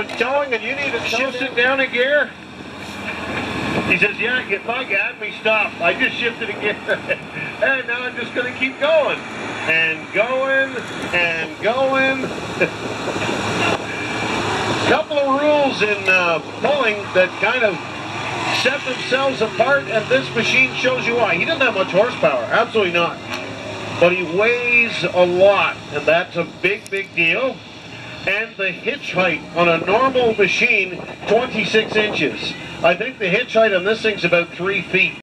when towing and you need to shift it down a gear? He says, yeah, you thought you had me stop. I just shifted a gear. And now I'm just going to keep going. And going, and going. Couple of rules in pulling that kind of set themselves apart, and this machine shows you why. He doesn't have much horsepower, absolutely not. But he weighs a lot, and that's a big, big deal. And the hitch height on a normal machine, 26 inches. I think the hitch height on this thing's about 3 feet.